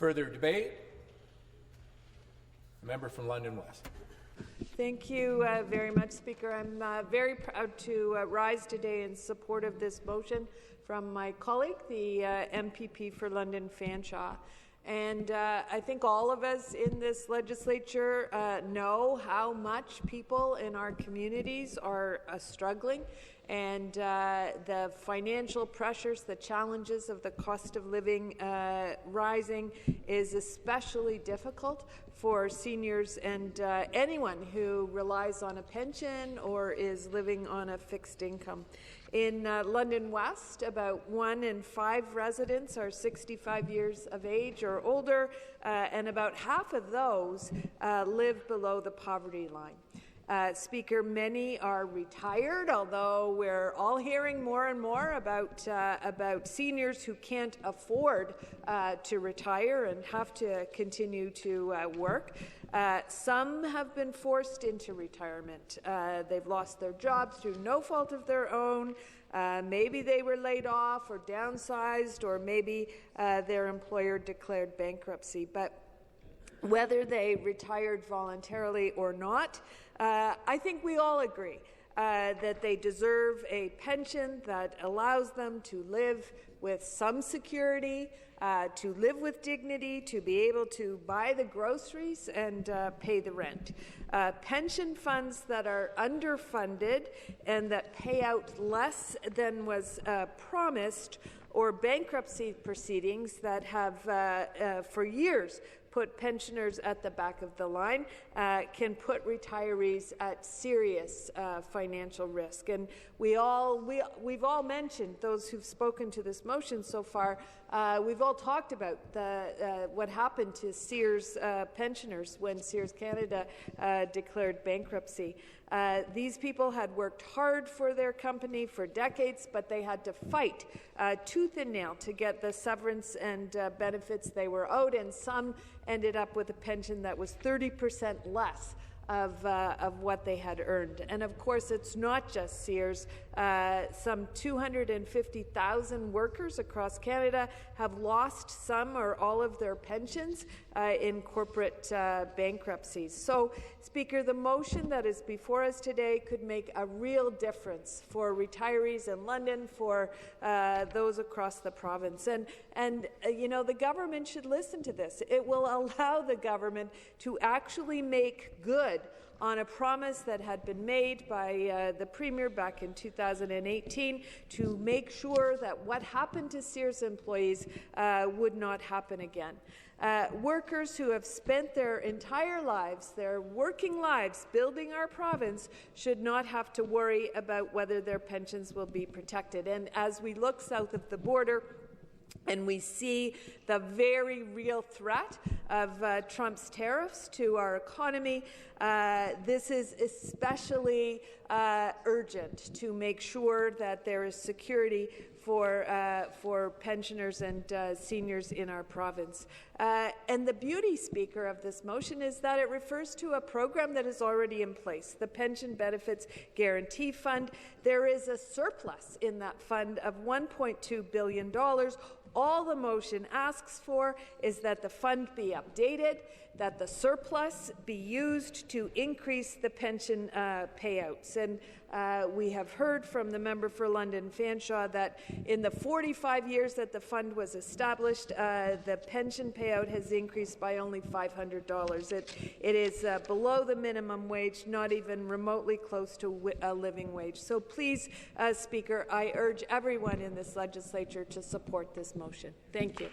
Further debate? The member from London West. Thank you very much, Speaker. I'm very proud to rise today in support of this motion from my colleague, the MPP for London Fanshawe. And I think all of us in this legislature know how much people in our communities are struggling, and the financial pressures, the challenges of the cost of living rising is especially difficult for seniors and anyone who relies on a pension or is living on a fixed income. In London West, about 1 in 5 residents are 65 years of age or older, and about half of those live below the poverty line. Speaker, many are retired, although we're all hearing more and more about seniors who can't afford to retire and have to continue to work. Some have been forced into retirement. They've lost their jobs through no fault of their own. Maybe they were laid off or downsized, or maybe their employer declared bankruptcy. But whether they retired voluntarily or not, I think we all agree that they deserve a pension that allows them to live with some security, to live with dignity, to be able to buy the groceries and pay the rent. Pension funds that are underfunded and that pay out less than was promised, or bankruptcy proceedings that have for years put pensioners at the back of the line, can put retirees at serious financial risk. And we've all mentioned, those who've spoken to this motion so far, we've all talked about what happened to Sears pensioners when Sears Canada declared bankruptcy. These people had worked hard for their company for decades, but they had to fight tooth and nail to get the severance and benefits they were owed, and some ended up with a pension that was 30% less of what they had earned. And of course, it's not just Sears. Some 250,000 workers across Canada have lost some or all of their pensions in corporate bankruptcies. So, Speaker, the motion that is before us today could make a real difference for retirees in London, for those across the province. And you know, the government should listen to this. It will allow the government to actually make good on a promise that had been made by the Premier back in 2018 to make sure that what happened to Sears employees would not happen again. Workers who have spent their entire lives, their working lives, building our province should not have to worry about whether their pensions will be protected. And as we look south of the border, and we see the very real threat of Trump's tariffs to our economy, this is especially urgent to make sure that there is security for pensioners and seniors in our province. And the beauty, Speaker, of this motion is that it refers to a program that is already in place, the Pension Benefits Guarantee Fund. There is a surplus in that fund of $1.2 billion. All the motion asks for is that the fund be updated, that the surplus be used to increase the pension payouts. And we have heard from the member for London Fanshawe that in the 45 years that the fund was established, the pension payout has increased by only $500. It is below the minimum wage, not even remotely close to a living wage. So please, Speaker, I urge everyone in this legislature to support this motion. Thank you.